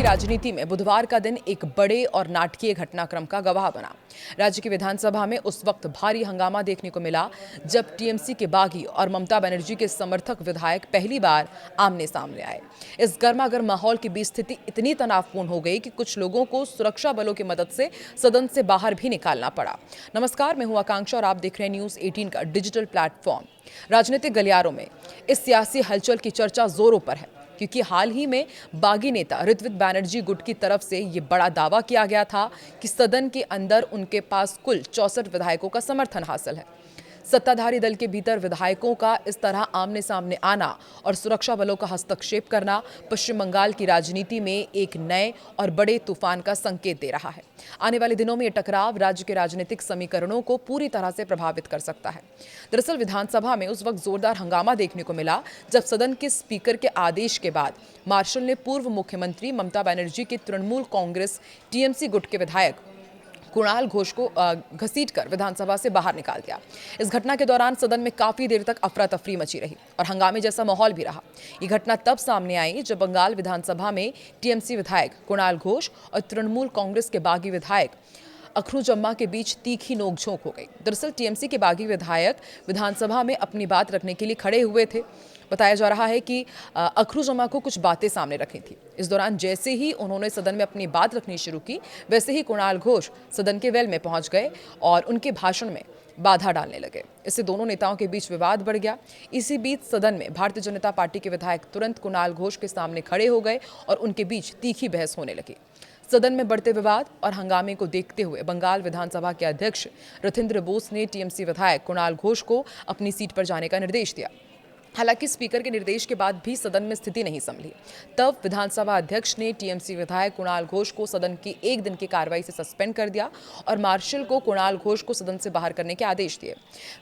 राजनीति में बुधवार का दिन एक बड़े और नाटकीय घटनाक्रम का गवाह बना। राज्य की विधानसभा में उस वक्त भारी हंगामा देखने को मिला जब टीएमसी के बागी और ममता बनर्जी के समर्थक विधायक पहली बार आमने सामने आए। इस गर्मागर्म माहौल की बीच स्थिति इतनी तनावपूर्ण हो गई कि कुछ लोगों को सुरक्षा बलों की मदद से सदन से बाहर भी निकालना पड़ा। नमस्कार, मैं हूं आकांक्षा और आप देख रहे हैं न्यूज़ 18 का डिजिटल प्लेटफॉर्म। राजनीतिक गलियारों में इस सियासी हलचल की चर्चा जोरों पर है, क्योंकि हाल ही में बागी नेता ऋत्विक बैनर्जी गुट की तरफ से ये बड़ा दावा किया गया था कि सदन के अंदर उनके पास कुल 64 विधायकों का समर्थन हासिल है। सत्ताधारी दल के भीतर विधायकों का इस तरह आमने सामने आना और सुरक्षा बलों का हस्तक्षेप करना पश्चिम बंगाल की राजनीति में एक नए और बड़े तूफान का संकेत दे रहा है। आने वाले दिनों में ये टकराव राज्य के राजनीतिक समीकरणों को पूरी तरह से प्रभावित कर सकता है। दरअसल विधानसभा में उस वक्त जोरदार हंगामा देखने को मिला जब सदन के स्पीकर के आदेश के बाद मार्शल ने पूर्व मुख्यमंत्री ममता बनर्जी के तृणमूल कांग्रेस टीएमसी गुट के विधायक कुणाल घोष को घसीटकर विधानसभा से बाहर निकाल दिया। इस घटना के दौरान सदन में काफी देर तक अफरा तफरी मची रही और हंगामे जैसा माहौल भी रहा। ये घटना तब सामने आई जब बंगाल विधानसभा में टीएमसी विधायक कुणाल घोष और तृणमूल कांग्रेस के बागी विधायक अखरूजम्मा के बीच तीखी नोकझोंक हो गई। दरअसल टीएमसी के बागी विधायक विधानसभा में अपनी बात रखने के लिए खड़े हुए थे। बताया जा रहा है कि अखरूजम्मा को कुछ बातें सामने रखी थी। इस दौरान जैसे ही उन्होंने सदन में अपनी बात रखनी शुरू की, वैसे ही कुणाल घोष सदन के वेल में पहुंच गए और उनके भाषण में बाधा डालने लगे। इससे दोनों नेताओं के बीच विवाद बढ़ गया। इसी बीच सदन में भारतीय जनता पार्टी के विधायक तुरंत कुणाल घोष के सामने खड़े हो गए और उनके बीच तीखी बहस होने लगी। सदन में बढ़ते विवाद और हंगामे को देखते हुए बंगाल विधानसभा के अध्यक्ष रथिंद्र बोस ने टीएमसी विधायक कुणाल घोष को अपनी सीट पर जाने का निर्देश दिया। हालांकि स्पीकर के निर्देश के बाद भी सदन में स्थिति नहीं संभली। तब विधानसभा अध्यक्ष ने टीएमसी विधायक कुणाल घोष को सदन की एक दिन की कार्रवाई से सस्पेंड कर दिया और मार्शल को कुणाल घोष को सदन से बाहर करने के आदेश दिए।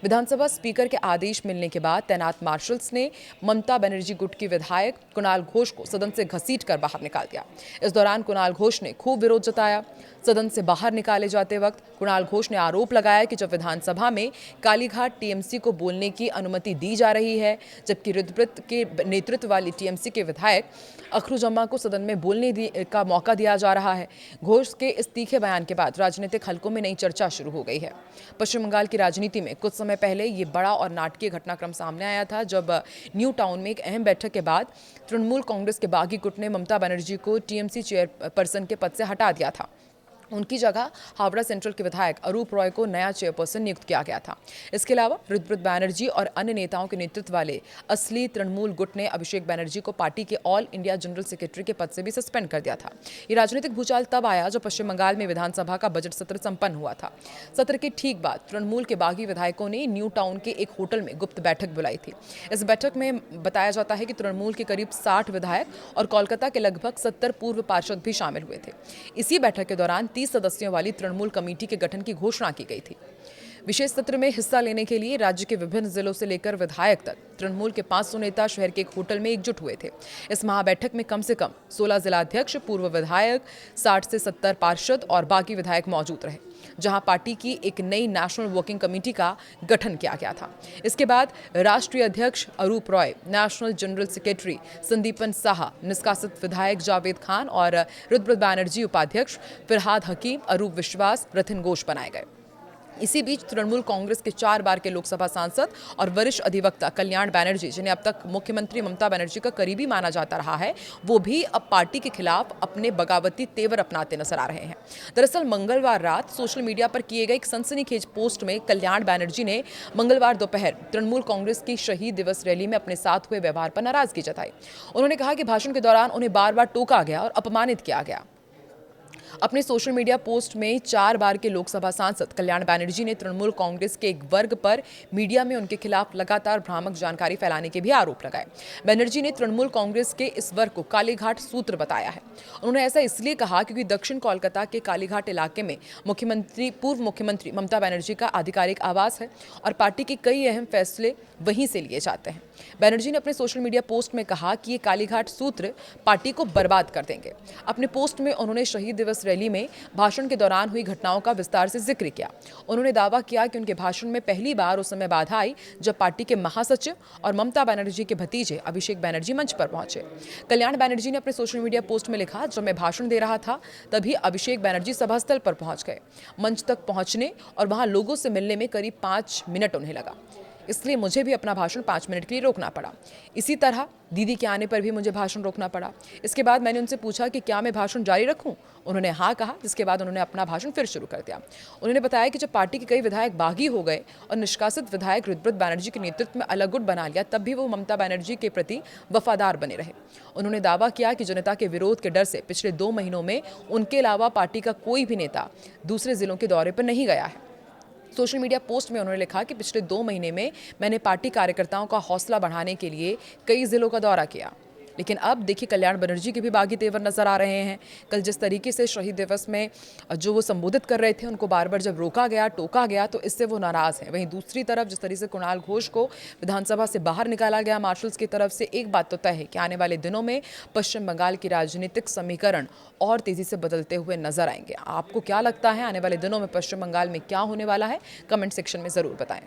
विधानसभा स्पीकर के आदेश मिलने के बाद तैनात मार्शल्स ने ममता बनर्जी गुट की विधायक कुणाल घोष को सदन से घसीटकर बाहर निकाल दिया। इस दौरान कुणाल घोष ने खूब विरोध जताया। सदन से बाहर निकाले जाते वक्त कुणाल घोष ने आरोप लगाया कि जब विधानसभा में कालीघाट टीएमसी को बोलने की अनुमति दी जा रही है, जबकि ऋत्विक के नेतृत्व वाली टीएमसी के विधायक अखरूजम्मा को सदन में बोलने का मौका दिया जा रहा है। घोष के इस तीखे बयान के बाद राजनीतिक हलकों में नई चर्चा शुरू हो गई है। पश्चिम बंगाल की राजनीति में कुछ समय पहले ये बड़ा और नाटकीय घटनाक्रम सामने आया था जब न्यू टाउन में एक अहम बैठक के बाद तृणमूल कांग्रेस के बागी गुट ने ममता बनर्जी को टीएमसी चेयरपर्सन के पद से हटा दिया था। उनकी जगह हावड़ा सेंट्रल के विधायक अरूप रॉय को नया चेयरपर्सन नियुक्त किया गया था। इसके अलावा ऋत्विक बैनर्जी और अन्य नेताओं के नेतृत्व वाले असली तृणमूल गुट ने अभिषेक बैनर्जी को पार्टी के ऑल इंडिया जनरल सेक्रेटरी के पद से भी सस्पेंड कर दिया था। ये राजनीतिक भूचाल तब आया जब पश्चिम बंगाल में विधानसभा का बजट सत्र संपन्न हुआ था। सत्र के ठीक बाद तृणमूल के बागी विधायकों ने न्यू टाउन के एक होटल में गुप्त बैठक बुलाई थी। इस बैठक में बताया जाता है कि तृणमूल के करीब 60 विधायक और कोलकाता के लगभग 70 पूर्व पार्षद भी शामिल हुए थे। इसी बैठक के दौरान 30 सदस्यों वाली तृणमूल कमेटी के गठन की घोषणा की गई थी। विशेष सत्र में हिस्सा लेने के लिए राज्य के विभिन्न जिलों से लेकर विधायक तक तृणमूल के 500 नेता शहर के एक होटल में एकजुट हुए थे। इस महाबैठक में कम से कम 16 जिलाध्यक्ष, पूर्व विधायक, 60 से 70 पार्षद और बाकी विधायक मौजूद रहे, जहां पार्टी की एक नई नेशनल वर्किंग कमेटी का गठन किया गया था। इसके बाद राष्ट्रीय अध्यक्ष Arup Roy, national general secretary Sandipan Saha, निष्कासित विधायक जावेद खान और ऋत्विक बैनर्जी उपाध्यक्ष, फिरहाद हकीम, अरूप विश्वास, रथिन घोष बनाए गए। इसी बीच तृणमूल कांग्रेस के 4 बार के लोकसभा सांसद और वरिष्ठ अधिवक्ता कल्याण बैनर्जी, जिन्हें अब तक मुख्यमंत्री ममता बनर्जी का करीबी माना जाता रहा है, वो भी अब पार्टी के खिलाफ अपने बगावती तेवर अपनाते नजर आ रहे हैं। दरअसल मंगलवार रात सोशल मीडिया पर किए गए एक सनसनीखेज पोस्ट में कल्याण बैनर्जी ने मंगलवार दोपहर तृणमूल कांग्रेस की शहीद दिवस रैली में अपने साथ हुए व्यवहार पर नाराजगी जताई। उन्होंने कहा कि भाषण के दौरान उन्हें बार बार टोका गया और अपमानित किया गया। अपने सोशल मीडिया पोस्ट में 4 बार के लोकसभा सांसद कल्याण बैनर्जी ने तृणमूल कांग्रेस के एक वर्ग पर मीडिया में उनके खिलाफ लगातार भ्रामक जानकारी फैलाने के भी आरोप लगाए। बैनर्जी ने तृणमूल कांग्रेस के इस वर्ग को कालीघाट सूत्र बताया है। उन्होंने ऐसा इसलिए कहा क्योंकि दक्षिण कोलकाता के कालीघाट इलाके में पूर्व मुख्यमंत्री ममता बनर्जी का आधिकारिक आवास है और पार्टी के कई अहम फैसले वहीं से लिए जाते हैं। बैनर्जी ने अपने सोशल मीडिया पोस्ट में कहा कि ये कालीघाट सूत्र पार्टी को बर्बाद कर देंगे। अपने पोस्ट में उन्होंने शहीद दिवस दिवस रैली में भाषण के दौरान हुई घटनाओं का विस्तार से जिक्र किया। उन्होंने दावा किया कि उनके भाषण में पहली बार उस समय बाधा आई जब पार्टी के महासचिव और ममता बनर्जी के भतीजे अभिषेक बनर्जी मंच पर पहुंचे। कल्याण बनर्जी ने अपने सोशल मीडिया पोस्ट में लिखा, जब मैं भाषण दे रहा था तभी अभिषेक बनर्जी सभास्थल पर पहुंच गए। मंच तक पहुंचने और वहां लोगों से मिलने में करीब 5 मिनट उन्हें लगा, इसलिए मुझे भी अपना भाषण 5 मिनट के लिए रोकना पड़ा। इसी तरह दीदी के आने पर भी मुझे भाषण रोकना पड़ा। इसके बाद मैंने उनसे पूछा कि क्या मैं भाषण जारी रखूं? उन्होंने हाँ कहा, जिसके बाद उन्होंने अपना भाषण फिर शुरू कर दिया। उन्होंने बताया कि जब पार्टी के कई विधायक बागी हो गए और निष्कासित विधायक रुद्रप्रत बनर्जी के नेतृत्व में अलग गुट बना लिया, तब भी वो ममता बनर्जी के प्रति वफादार बने रहे। उन्होंने दावा किया कि जनता के विरोध के डर से पिछले 2 महीनों में उनके अलावा पार्टी का कोई भी नेता दूसरे जिलों के दौरे पर नहीं गया है। सोशल मीडिया पोस्ट में उन्होंने लिखा कि पिछले 2 महीने में मैंने पार्टी कार्यकर्ताओं का हौसला बढ़ाने के लिए कई जिलों का दौरा किया। लेकिन अब देखिए, कल्याण बनर्जी के भी बागी तेवर नजर आ रहे हैं। कल जिस तरीके से शहीद दिवस में जो वो संबोधित कर रहे थे, उनको बार बार जब रोका गया, टोका गया, तो इससे वो नाराज हैं। वहीं दूसरी तरफ जिस तरीके से कुणाल घोष को विधानसभा से बाहर निकाला गया मार्शल्स की तरफ से, एक बात तो तय है कि आने वाले दिनों में पश्चिम बंगाल की राजनीतिक समीकरण और तेजी से बदलते हुए नजर आएंगे। आपको क्या लगता है आने वाले दिनों में पश्चिम बंगाल में क्या होने वाला है? कमेंट सेक्शन में जरूर बताएं।